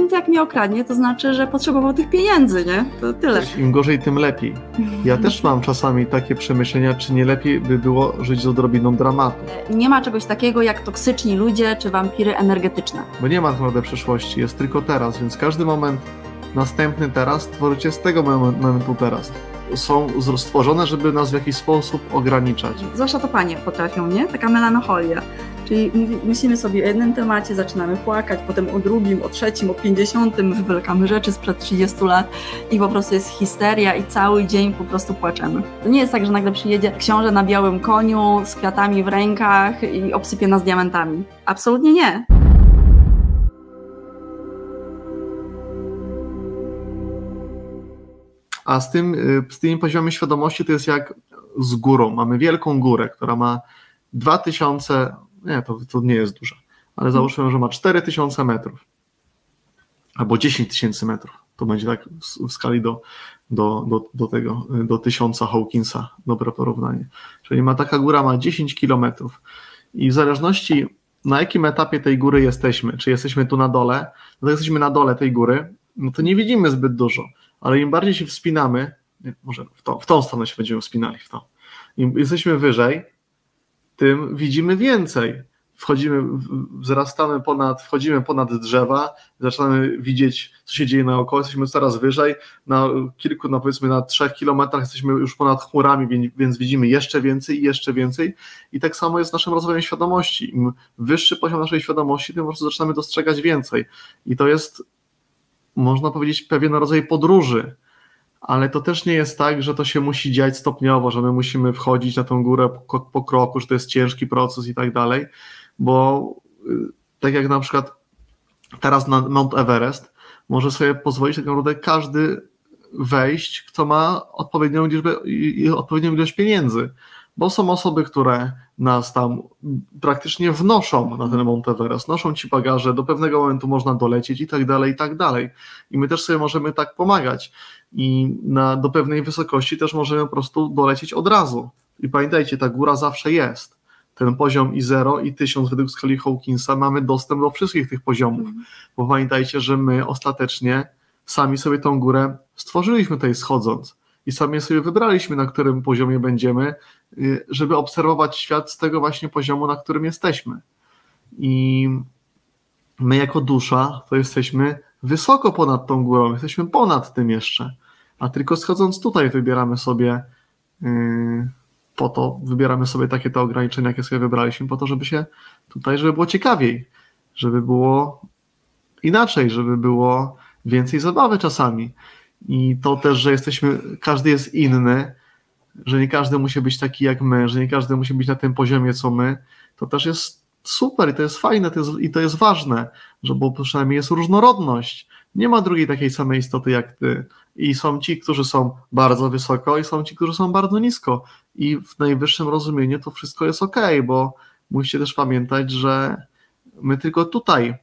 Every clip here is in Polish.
moment jak mnie okradnie, to znaczy, że potrzebował tych pieniędzy, nie? To tyle. Im gorzej, tym lepiej. Ja też mam czasami takie przemyślenia, czy nie lepiej by było żyć z odrobiną dramatu. Nie ma czegoś takiego jak toksyczni ludzie czy wampiry energetyczne. Bo nie ma tak naprawdę przyszłości, jest tylko teraz, więc każdy moment następny teraz tworzycie z tego momentu teraz. Są stworzone, żeby nas w jakiś sposób ograniczać. Zwłaszcza to panie potrafią, nie? Taka melancholia. Czyli myślimy sobie o jednym temacie, zaczynamy płakać, potem o drugim, o trzecim, o 50, wywlekamy rzeczy sprzed 30 lat i po prostu jest histeria i cały dzień po prostu płaczemy. To nie jest tak, że nagle przyjedzie książę na białym koniu z kwiatami w rękach i obsypie nas diamentami. Absolutnie nie. A z tymi poziomami świadomości to jest jak z górą. Mamy wielką górę, która ma 2000, nie, to nie jest dużo, ale załóżmy, że ma 4000 metrów albo 10 000 metrów. To będzie tak w skali do 1000 Hawkinsa, dobre porównanie. Czyli taka góra ma 10 kilometrów i w zależności na jakim etapie tej góry jesteśmy, czy jesteśmy tu na dole, no to jesteśmy na dole tej góry, no to nie widzimy zbyt dużo. Ale im bardziej się wspinamy, może w tą stronę się będziemy wspinali, im jesteśmy wyżej, tym widzimy więcej. Wchodzimy ponad drzewa, zaczynamy widzieć, co się dzieje naokoło, jesteśmy coraz wyżej, powiedzmy na 3 kilometrach jesteśmy już ponad chmurami, więc widzimy jeszcze więcej i jeszcze więcej. I tak samo jest z naszym rozwojem świadomości. Im wyższy poziom naszej świadomości, tym po prostu zaczynamy dostrzegać więcej. I to jest, można powiedzieć, pewien rodzaj podróży, ale to też nie jest tak, że to się musi dziać stopniowo, że my musimy wchodzić na tą górę po kroku, że to jest ciężki proces i tak dalej, bo tak jak na przykład teraz na Mount Everest może sobie pozwolić tak naprawdę każdy wejść, kto ma odpowiednią ilość pieniędzy, bo są osoby, które nas tam praktycznie wnoszą na ten Mount Everest, noszą ci bagaże, do pewnego momentu można dolecieć i tak dalej, i tak dalej. I my też sobie możemy tak pomagać i do pewnej wysokości też możemy po prostu dolecieć od razu. I pamiętajcie, ta góra zawsze jest. Ten poziom i 0 i 1000 według skali Hawkinsa mamy dostęp do wszystkich tych poziomów, bo pamiętajcie, że my ostatecznie sami sobie tą górę stworzyliśmy tutaj schodząc i sami sobie wybraliśmy, na którym poziomie będziemy, żeby obserwować świat z tego właśnie poziomu, na którym jesteśmy. I my jako dusza to jesteśmy wysoko ponad tą górą, jesteśmy ponad tym jeszcze, a tylko schodząc tutaj wybieramy sobie takie te ograniczenia, jakie sobie wybraliśmy, po to, żeby było ciekawiej, żeby było inaczej, żeby było więcej zabawy czasami. I to też, że każdy jest inny, że nie każdy musi być taki jak my, że nie każdy musi być na tym poziomie, co my, to też jest super i to jest fajne i to jest ważne, bo przynajmniej jest różnorodność. Nie ma drugiej takiej samej istoty jak ty. I są ci, którzy są bardzo wysoko i są ci, którzy są bardzo nisko. I w najwyższym rozumieniu to wszystko jest okej, bo musicie też pamiętać, że my tylko tutaj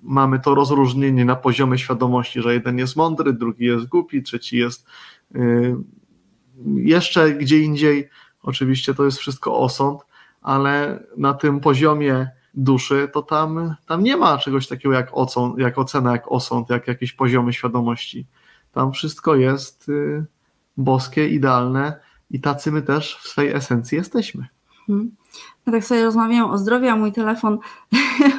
mamy to rozróżnienie na poziomie świadomości, że jeden jest mądry, drugi jest głupi, trzeci jest jeszcze gdzie indziej. Oczywiście to jest wszystko osąd, ale na tym poziomie duszy to tam nie ma czegoś takiego jak ocena, jak osąd, jak jakieś poziomy świadomości. Tam wszystko jest boskie, idealne i tacy my też w swojej esencji jesteśmy. Ja tak sobie rozmawiałam o zdrowiu, a mój telefon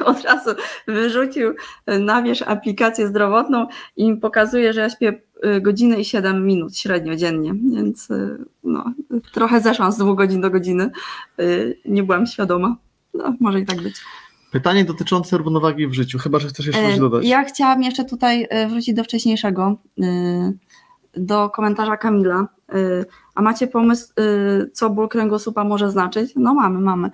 od razu wyrzucił na wierzch aplikację zdrowotną i mi pokazuje, że ja śpię godzinę i 7 minut średnio dziennie, więc trochę zeszłam z 2 godzin do godziny, nie byłam świadoma, może i tak być. Pytanie dotyczące równowagi w życiu, chyba że chcesz jeszcze coś dodać. Ja chciałam jeszcze tutaj wrócić do wcześniejszego, do komentarza Kamila. A macie pomysł, co ból kręgosłupa może znaczyć? No mamy.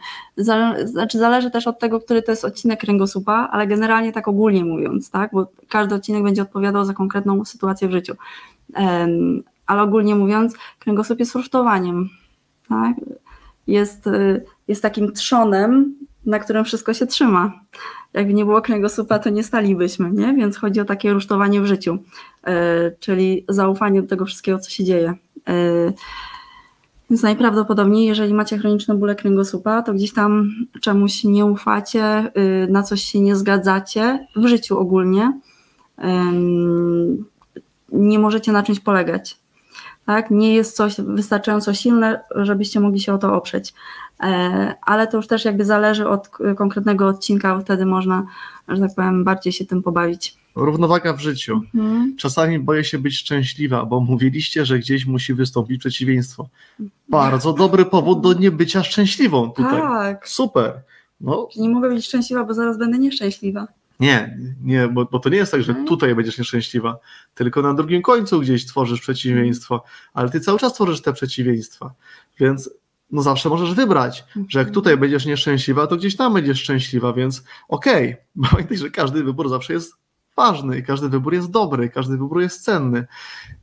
Zależy też od tego, który to jest odcinek kręgosłupa, ale generalnie tak ogólnie mówiąc, tak? Bo każdy odcinek będzie odpowiadał za konkretną sytuację w życiu. Ale ogólnie mówiąc, kręgosłup jest rusztowaniem. Tak? Jest takim trzonem, na którym wszystko się trzyma. Jakby nie było kręgosłupa, to nie stalibyśmy, nie? Więc chodzi o takie rusztowanie w życiu, czyli zaufanie do tego wszystkiego, co się dzieje. Więc najprawdopodobniej, jeżeli macie chroniczne bóle kręgosłupa, to gdzieś tam czemuś nie ufacie, na coś się nie zgadzacie w życiu ogólnie nie możecie na czymś polegać. Tak? Nie jest coś wystarczająco silne, żebyście mogli się o to oprzeć. Ale to już też jakby zależy od konkretnego odcinka, wtedy można, że tak powiem, bardziej się tym pobawić. Równowaga w życiu. Czasami boję się być szczęśliwa, bo mówiliście, że gdzieś musi wystąpić przeciwieństwo. Bardzo dobry powód do niebycia szczęśliwą tutaj. Tak. Super. No. Nie mogę być szczęśliwa, bo zaraz będę nieszczęśliwa. Nie, bo to nie jest tak, że tutaj będziesz nieszczęśliwa, tylko na drugim końcu gdzieś tworzysz przeciwieństwo, ale ty cały czas tworzysz te przeciwieństwa, więc no zawsze możesz wybrać, że jak tutaj będziesz nieszczęśliwa, to gdzieś tam będziesz szczęśliwa, więc okej. Pamiętaj, że każdy wybór zawsze jest ważny, każdy wybór jest dobry, każdy wybór jest cenny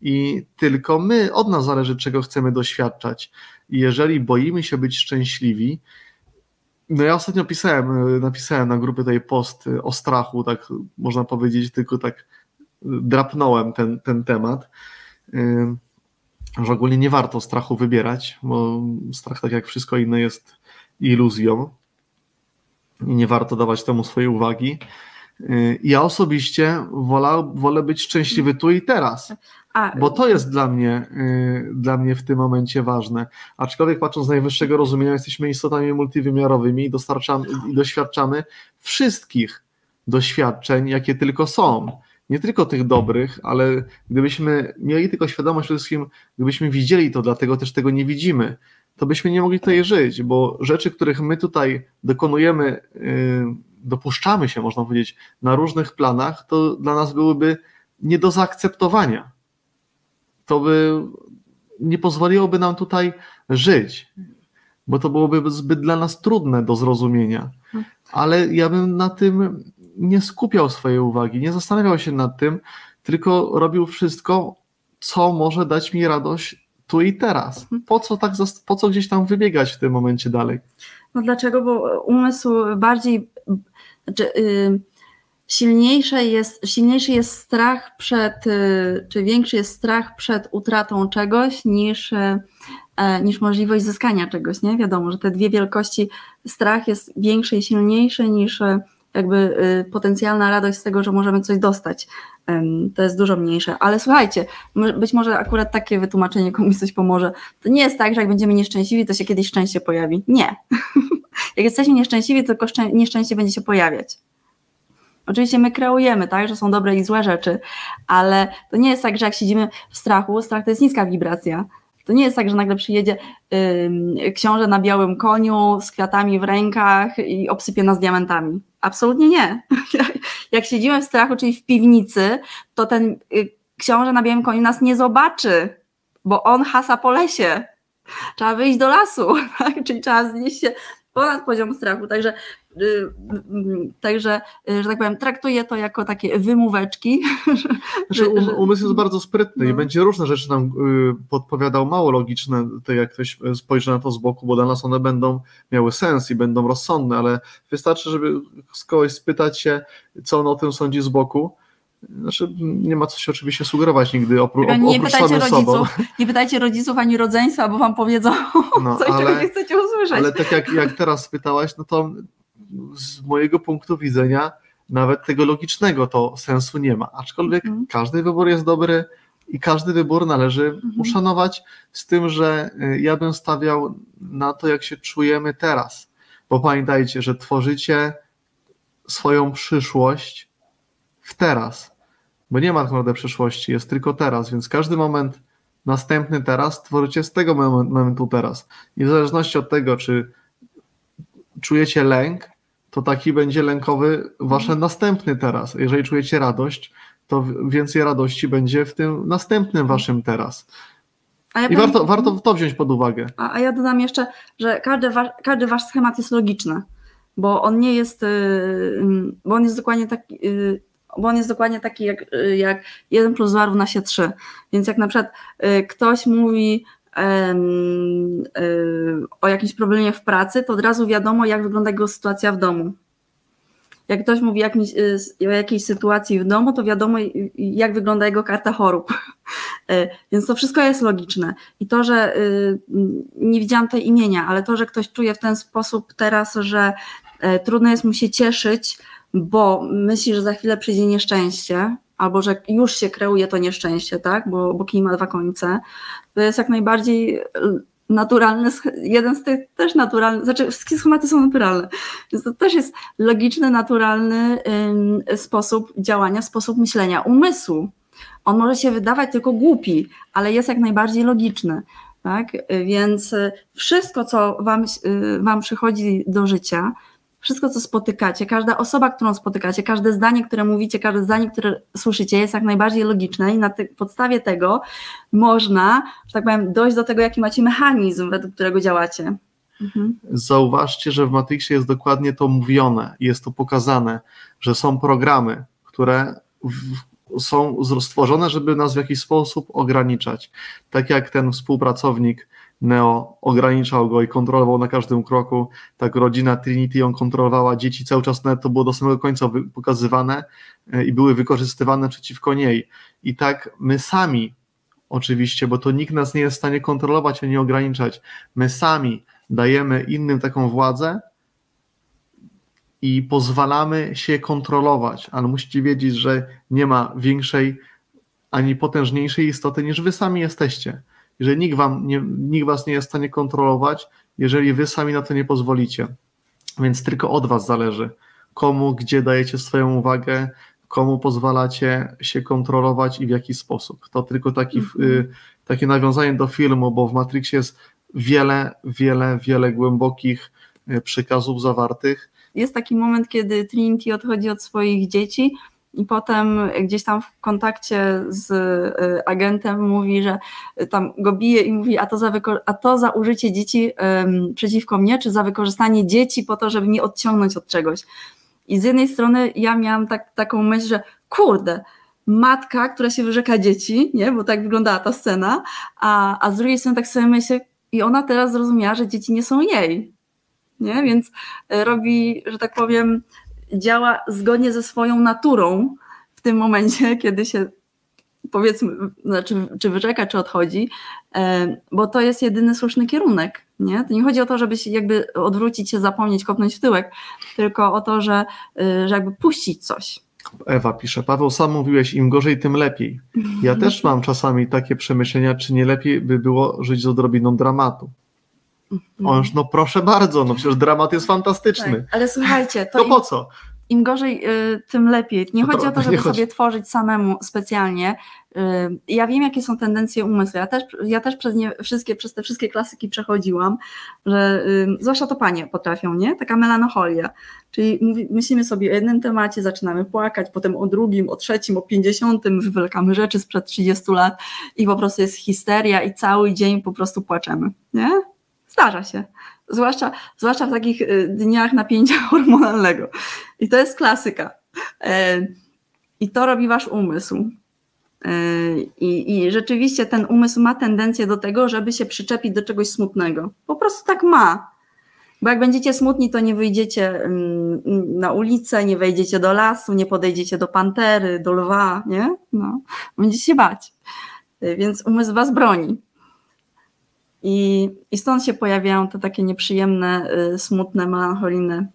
i tylko od nas zależy, czego chcemy doświadczać. I jeżeli boimy się być szczęśliwi, no ja ostatnio napisałem na grupie tutaj post o strachu, tak można powiedzieć, tylko tak drapnąłem ten temat, że ogólnie nie warto strachu wybierać, bo strach, tak jak wszystko inne, jest iluzją i nie warto dawać temu swojej uwagi. Ja osobiście wolę być szczęśliwy tu i teraz, bo to jest dla mnie w tym momencie ważne. Aczkolwiek patrząc z najwyższego rozumienia, jesteśmy istotami multiwymiarowymi i doświadczamy wszystkich doświadczeń, jakie tylko są. Nie tylko tych dobrych, ale gdybyśmy mieli tylko świadomość przede wszystkim, gdybyśmy widzieli to, dlatego też tego nie widzimy, to byśmy nie mogli tutaj żyć, bo rzeczy, których my tutaj dokonujemy, dopuszczamy się, można powiedzieć, na różnych planach, to dla nas byłyby nie do zaakceptowania. To by nie pozwoliłoby nam tutaj żyć, bo to byłoby zbyt dla nas trudne do zrozumienia. Ale ja bym na tym nie skupiał swojej uwagi, nie zastanawiał się nad tym, tylko robił wszystko, co może dać mi radość tu i teraz. Po co gdzieś tam wybiegać w tym momencie dalej? No dlaczego? Bo umysł bardziej, silniejszy jest strach czy większy jest strach przed utratą czegoś niż możliwość zyskania czegoś, nie? Wiadomo, że te dwie wielkości, strach jest większy i silniejszy niż jakby potencjalna radość z tego, że możemy coś dostać. To jest dużo mniejsze. Ale słuchajcie, być może akurat takie wytłumaczenie komuś coś pomoże. To nie jest tak, że jak będziemy nieszczęśliwi, to się kiedyś szczęście pojawi. Nie. Jak jesteśmy nieszczęśliwi, to tylko nieszczęście będzie się pojawiać. Oczywiście my kreujemy, tak, że są dobre i złe rzeczy, ale to nie jest tak, że jak siedzimy w strachu, strach to jest niska wibracja. To nie jest tak, że nagle przyjedzie książę na białym koniu z kwiatami w rękach i obsypie nas diamentami. Absolutnie nie. Jak siedzimy w strachu, czyli w piwnicy, to ten książę na białym koniu nas nie zobaczy, bo on hasa po lesie. Trzeba wyjść do lasu, tak? Czyli trzeba znieść się ponad poziom strachu. Także, że tak powiem, traktuję to jako takie wymóweczki. Umysł jest bardzo sprytny i będzie różne rzeczy nam podpowiadał, mało logiczne, to jak ktoś spojrzy na to z boku, bo dla nas one będą miały sens i będą rozsądne, ale wystarczy, żeby z kogoś spytać się, co on o tym sądzi z boku. Znaczy, nie ma co się oczywiście sugerować nigdy oprócz samym sobą. Nie pytajcie rodziców ani rodzeństwa, bo wam powiedzą coś, czego nie chcecie usłyszeć. Ale tak jak teraz spytałaś, no to z mojego punktu widzenia nawet tego logicznego to sensu nie ma. Aczkolwiek każdy wybór jest dobry i każdy wybór należy uszanować, z tym, że ja bym stawiał na to, jak się czujemy teraz. Bo pamiętajcie, że tworzycie swoją przyszłość w teraz. Bo nie ma tak naprawdę przyszłości, jest tylko teraz, więc każdy moment następny teraz tworzycie z tego momentu teraz. I w zależności od tego, czy czujecie lęk, to taki będzie lękowy wasze następny teraz. Jeżeli czujecie radość, to więcej radości będzie w tym następnym waszym teraz. I warto to wziąć pod uwagę. A ja dodam jeszcze, że każdy wasz schemat jest logiczny, bo on nie jest, bo on jest dokładnie taki, jak 1 + 2 równa się 3. Więc jak na przykład ktoś mówi o jakimś problemie w pracy, to od razu wiadomo, jak wygląda jego sytuacja w domu. Jak ktoś mówi o jakiejś sytuacji w domu, to wiadomo, jak wygląda jego karta chorób. Więc to wszystko jest logiczne. I to, że nie widziałam tej imienia, ale to, że ktoś czuje w ten sposób teraz, że trudno jest mu się cieszyć, bo myśli, że za chwilę przyjdzie nieszczęście, albo że już się kreuje to nieszczęście, tak? Bo kij ma 2 końce, to jest jak najbardziej naturalny, jeden z tych też naturalny, znaczy wszystkie schematy są naturalne, więc to też jest logiczny, naturalny sposób działania, sposób myślenia umysłu. On może się wydawać tylko głupi, ale jest jak najbardziej logiczny, tak? Więc wszystko, co wam przychodzi do życia, wszystko, co spotykacie, każda osoba, którą spotykacie, każde zdanie, które mówicie, każde zdanie, które słyszycie, jest jak najbardziej logiczne i na podstawie tego można, że tak powiem, dojść do tego, jaki macie mechanizm, według którego działacie. Zauważcie, że w Matrixie jest dokładnie to mówione, jest to pokazane, że są programy, które są stworzone, żeby nas w jakiś sposób ograniczać. Tak jak ten współpracownik Neo ograniczał go i kontrolował na każdym kroku, tak rodzina Trinity ją kontrolowała, dzieci cały czas, nawet to było do samego końca pokazywane i były wykorzystywane przeciwko niej. I tak my sami, oczywiście, bo to nikt nas nie jest w stanie kontrolować ani ograniczać, my sami dajemy innym taką władzę i pozwalamy się kontrolować, ale musicie wiedzieć, że nie ma większej ani potężniejszej istoty niż wy sami jesteście. Że nikt was nie jest w stanie kontrolować, jeżeli wy sami na to nie pozwolicie. Więc tylko od was zależy, komu, gdzie dajecie swoją uwagę, komu pozwalacie się kontrolować i w jaki sposób. To tylko takie nawiązanie do filmu, bo w Matrixie jest wiele głębokich przekazów zawartych. Jest taki moment, kiedy Trinity odchodzi od swoich dzieci i potem gdzieś tam w kontakcie z agentem mówi, że tam go bije i mówi, a to za użycie dzieci przeciwko mnie, czy za wykorzystanie dzieci po to, żeby mnie odciągnąć od czegoś. I z jednej strony ja miałam taką myśl, że kurde, matka, która się wyrzeka dzieci, nie? Bo tak wyglądała ta scena, a z drugiej strony tak sobie myślę, i ona teraz zrozumiała, że dzieci nie są jej. Nie? Więc robi, że tak powiem, działa zgodnie ze swoją naturą w tym momencie, kiedy się, powiedzmy, czy wyrzeka, czy odchodzi, bo to jest jedyny słuszny kierunek. Nie? To nie chodzi o to, żeby się jakby odwrócić się, zapomnieć, kopnąć w tyłek, tylko o to, że jakby puścić coś. Ewa pisze, Paweł, sam mówiłeś, im gorzej, tym lepiej. Ja też mam czasami takie przemyślenia, czy nie lepiej by było żyć z odrobiną dramatu. No proszę bardzo, no przecież dramat jest fantastyczny. Tak, ale słuchajcie, to po co? Im gorzej, tym lepiej. Nie chodzi o to, żeby sobie tworzyć samemu specjalnie. Ja wiem, jakie są tendencje umysłu. Ja też przez te wszystkie klasyki przechodziłam, że zwłaszcza to panie potrafią, nie? Taka melancholia. Czyli myślimy sobie o jednym temacie, zaczynamy płakać, potem o drugim, o trzecim, o 50, wywlekamy rzeczy sprzed 30 lat i po prostu jest histeria i cały dzień po prostu płaczemy, nie? Zdarza się. Zwłaszcza w takich dniach napięcia hormonalnego. I to jest klasyka. I to robi wasz umysł. I rzeczywiście ten umysł ma tendencję do tego, żeby się przyczepić do czegoś smutnego. Po prostu tak ma. Bo jak będziecie smutni, to nie wyjdziecie na ulicę, nie wejdziecie do lasu, nie podejdziecie do pantery, do lwa, nie? No, będziecie się bać. Więc umysł was broni. I stąd się pojawiają te takie nieprzyjemne, smutne, melancholijne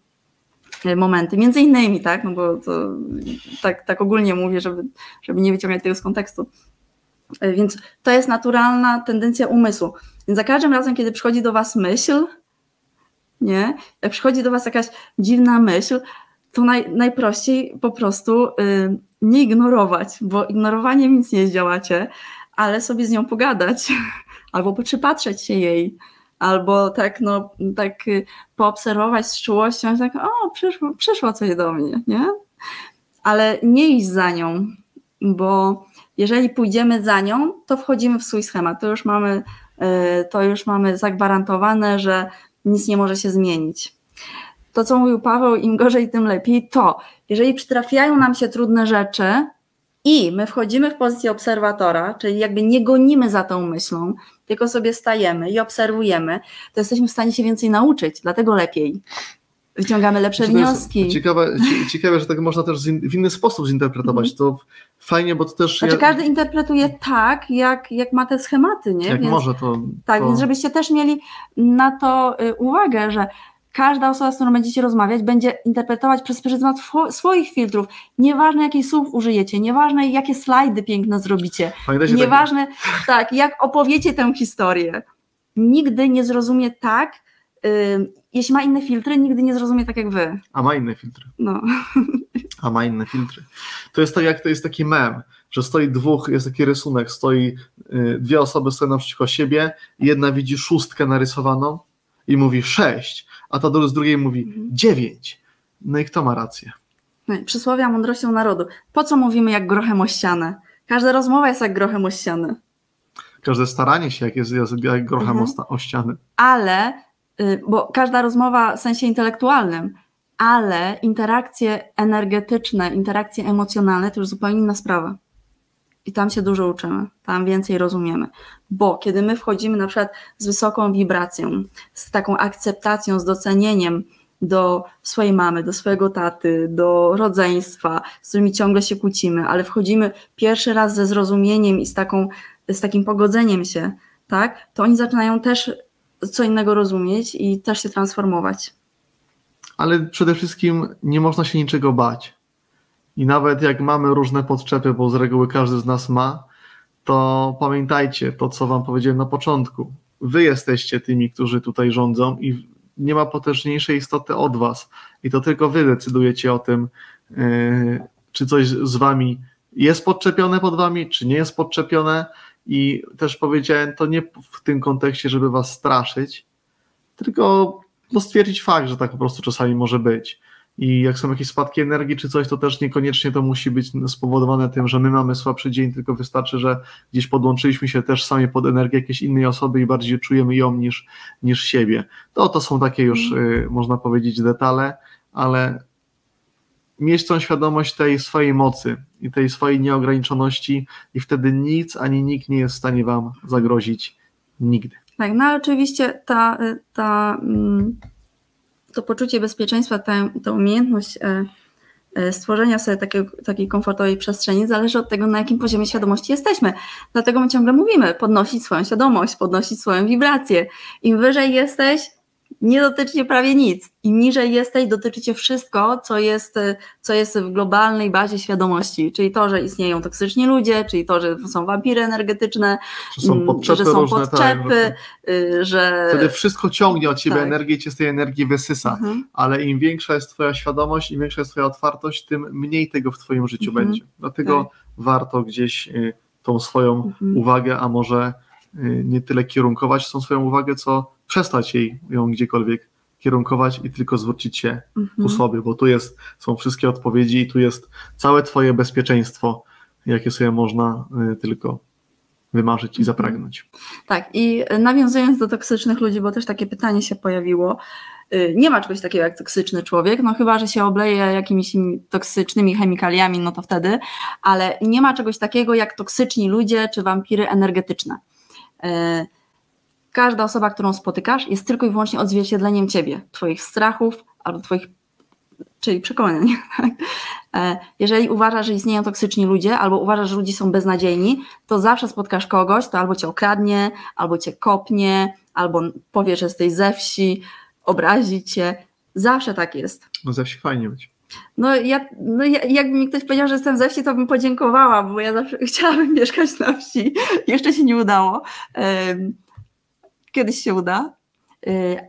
momenty. Między innymi, tak, no bo to tak ogólnie mówię, żeby nie wyciągać tego z kontekstu. Więc to jest naturalna tendencja umysłu. Więc za każdym razem, kiedy przychodzi do was myśl, nie, jak przychodzi do was jakaś dziwna myśl, to najprościej po prostu nie ignorować, bo ignorowaniem nic nie zdziałacie, ale sobie z nią pogadać, albo przypatrzeć się jej, albo tak poobserwować z czułością, tak przyszło coś do mnie, nie? Ale nie iść za nią, bo jeżeli pójdziemy za nią, to wchodzimy w swój schemat, to już mamy zagwarantowane, że nic nie może się zmienić. To, co mówił Paweł, im gorzej, tym lepiej, to jeżeli przytrafiają nam się trudne rzeczy i my wchodzimy w pozycję obserwatora, czyli jakby nie gonimy za tą myślą, tylko sobie stajemy i obserwujemy, to jesteśmy w stanie się więcej nauczyć, dlatego lepiej. Wyciągamy lepsze wnioski. Ciekawe, że tak można też w inny sposób zinterpretować. To fajnie, bo to też... Każdy interpretuje tak, jak ma te schematy, nie? Jak więc, może to... Tak, więc żebyście też mieli na to uwagę, że każda osoba, z którą będziecie rozmawiać, będzie interpretować przez pryzmat swoich filtrów. Nieważne, jakich słów użyjecie, nieważne, jakie slajdy piękne zrobicie, nieważne, tak, jak opowiecie tę historię. Nigdy nie zrozumie tak, jeśli ma inne filtry, nigdy nie zrozumie tak jak wy. A ma inne filtry. No. A ma inne filtry. To jest tak, jak to jest taki mem, że stoi dwóch, jest taki rysunek, stoi dwie osoby stoją naprzeciwko siebie, jedna widzi 6 narysowaną i mówi 6, a ta z drugiej mówi 9. No i kto ma rację? Przysłowia mądrością narodu. Po co mówimy jak grochem o ścianę? Każda rozmowa jest jak grochem o ścianę. Każde staranie się jest jak grochem o ścianę. Ale, bo każda rozmowa w sensie intelektualnym, ale interakcje energetyczne, interakcje emocjonalne to już zupełnie inna sprawa. I tam się dużo uczymy, tam więcej rozumiemy. Bo kiedy my wchodzimy na przykład z wysoką wibracją, z taką akceptacją, z docenieniem do swojej mamy, do swojego taty, do rodzeństwa, z którymi ciągle się kłócimy, ale wchodzimy pierwszy raz ze zrozumieniem i z takim pogodzeniem się, tak, to oni zaczynają też co innego rozumieć i też się transformować. Ale przede wszystkim nie można się niczego bać. I nawet jak mamy różne podczepy, bo z reguły każdy z nas ma, to pamiętajcie to, co wam powiedziałem na początku. Wy jesteście tymi, którzy tutaj rządzą i nie ma potężniejszej istoty od was. I to tylko wy decydujecie o tym, czy coś z wami jest podczepione pod wami, czy nie jest podczepione. I też powiedziałem to nie w tym kontekście, żeby was straszyć, tylko stwierdzić fakt, że tak po prostu czasami może być. I jak są jakieś spadki energii czy coś, to też niekoniecznie to musi być spowodowane tym, że my mamy słabszy dzień, tylko wystarczy, że gdzieś podłączyliśmy się też sami pod energię jakiejś innej osoby i bardziej czujemy ją niż siebie. To są takie już, można powiedzieć, detale, ale mieć tą świadomość tej swojej mocy i tej swojej nieograniczoności i wtedy nic ani nikt nie jest w stanie wam zagrozić nigdy. Tak, no ale oczywiście to poczucie bezpieczeństwa, ta umiejętność stworzenia sobie takiej komfortowej przestrzeni zależy od tego, na jakim poziomie świadomości jesteśmy. Dlatego my ciągle mówimy, podnosić swoją świadomość, podnosić swoją wibrację. Im wyżej jesteś, nie dotyczy cię prawie nic. Im niżej jesteś, dotyczy cię wszystko, co jest w globalnej bazie świadomości. Czyli to, że istnieją toksyczni ludzie, czyli to, że są wampiry energetyczne, że są podczepy, że... Wtedy wszystko ciągnie od ciebie energię i cię z tej energii wysysa. Ale im większa jest twoja świadomość, im większa jest twoja otwartość, tym mniej tego w twoim życiu będzie. Dlatego warto gdzieś tą swoją uwagę, a może nie tyle kierunkować tą swoją uwagę, co przestać ją gdziekolwiek kierunkować i tylko zwrócić się ku sobie, bo tu są wszystkie odpowiedzi i tu jest całe twoje bezpieczeństwo, jakie sobie można tylko wymarzyć i zapragnąć. Tak, i nawiązując do toksycznych ludzi, bo też takie pytanie się pojawiło, nie ma czegoś takiego jak toksyczny człowiek, no chyba, że się obleje jakimiś toksycznymi chemikaliami, no to wtedy, ale nie ma czegoś takiego jak toksyczni ludzie czy wampiry energetyczne. Każda osoba, którą spotykasz, jest tylko i wyłącznie odzwierciedleniem ciebie, twoich strachów albo czyli przekonań. Tak? Jeżeli uważasz, że istnieją toksyczni ludzie, albo uważasz, że ludzie są beznadziejni, to zawsze spotkasz kogoś, to albo cię okradnie, albo cię kopnie, albo powie, że jesteś ze wsi, obrazi cię. Zawsze tak jest. No ze wsi fajnie być. Jakby mi ktoś powiedział, że jestem ze wsi, to bym podziękowała, bo ja zawsze chciałabym mieszkać na wsi. Jeszcze się nie udało. Kiedyś się uda,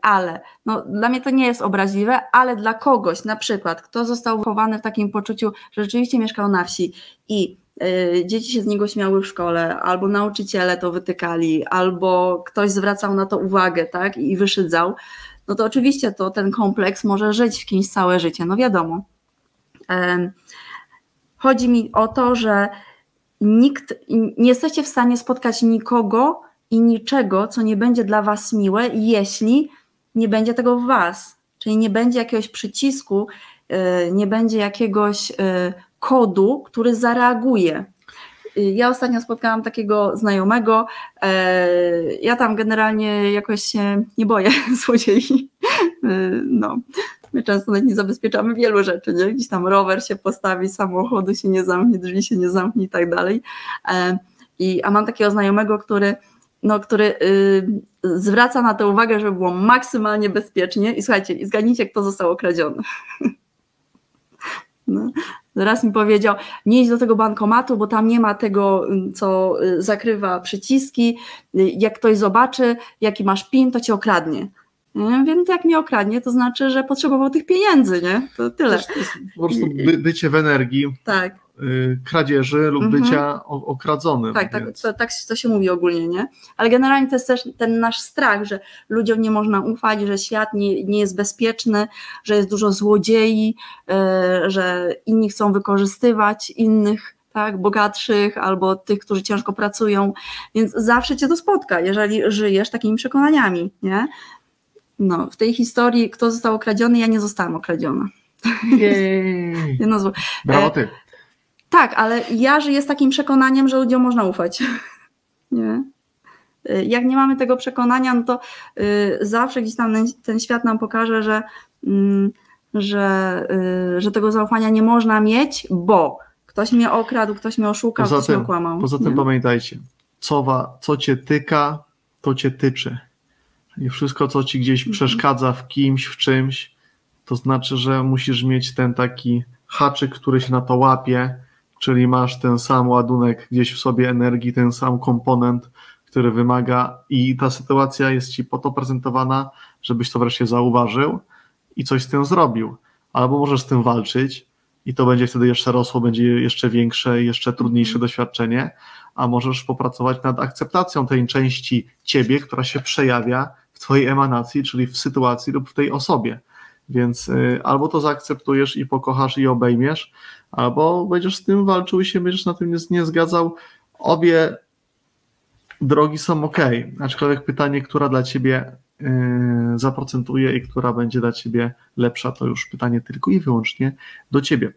ale dla mnie to nie jest obraźliwe, ale dla kogoś na przykład, kto został wychowany w takim poczuciu, że rzeczywiście mieszkał na wsi i dzieci się z niego śmiały w szkole, albo nauczyciele to wytykali, albo ktoś zwracał na to uwagę, tak, i wyszydzał, no to oczywiście ten kompleks może żyć w kimś całe życie, no wiadomo. Chodzi mi o to, że nie jesteście w stanie spotkać nikogo i niczego, co nie będzie dla was miłe, jeśli nie będzie tego w was. Czyli nie będzie jakiegoś przycisku, nie będzie jakiegoś kodu, który zareaguje. Ja ostatnio spotkałam takiego znajomego, ja tam generalnie jakoś się nie boję złodziei. My często nawet nie zabezpieczamy wielu rzeczy, nie? Gdzieś tam rower się postawi, samochodu się nie zamknie, drzwi się nie zamknie i tak dalej. A mam takiego znajomego, który no, który zwraca na tę uwagę, żeby było maksymalnie bezpiecznie i słuchajcie, i zgadnijcie, kto został okradziony. No. Raz mi powiedział, nie idź do tego bankomatu, bo tam nie ma tego, co zakrywa przyciski, jak ktoś zobaczy, jaki masz PIN, to cię okradnie. Więc jak mnie okradnie, to znaczy, że potrzebował tych pieniędzy, nie? To tyle. To jest po prostu bycie w energii, tak. Kradzieży lub bycia okradzonym. Tak, tak to się mówi ogólnie, nie? Ale generalnie to jest też ten nasz strach, że ludziom nie można ufać, że świat nie jest bezpieczny, że jest dużo złodziei, że inni chcą wykorzystywać innych, tak, bogatszych albo tych, którzy ciężko pracują, więc zawsze cię to spotka, jeżeli żyjesz takimi przekonaniami, nie? No, w tej historii, kto został okradziony, ja nie zostałam okradziona. Jej. Brawo ty. Tak, ale ja żyję z takim przekonaniem, że ludziom można ufać. Nie? Jak nie mamy tego przekonania, no to zawsze gdzieś tam ten świat nam pokaże, że tego zaufania nie można mieć, bo ktoś mnie okradł, ktoś mnie oszukał, ktoś mnie okłamał. Poza tym pamiętajcie, co cię tyka, to cię tyczy. I wszystko, co ci gdzieś przeszkadza w kimś, w czymś, to znaczy, że musisz mieć ten taki haczyk, który się na to łapie, czyli masz ten sam ładunek gdzieś w sobie energii, ten sam komponent, który wymaga i ta sytuacja jest ci po to prezentowana, żebyś to wreszcie zauważył i coś z tym zrobił. Albo możesz z tym walczyć i to będzie wtedy jeszcze rosło, będzie jeszcze większe, jeszcze trudniejsze doświadczenie, a możesz popracować nad akceptacją tej części ciebie, która się przejawia w twojej emanacji, czyli w sytuacji lub w tej osobie. Więc albo to zaakceptujesz i pokochasz i obejmiesz, albo będziesz z tym walczył i się będziesz na tym nie zgadzał. Obie drogi są okej. Aczkolwiek pytanie, która dla ciebie zaprocentuje i która będzie dla ciebie lepsza, to już pytanie tylko i wyłącznie do ciebie.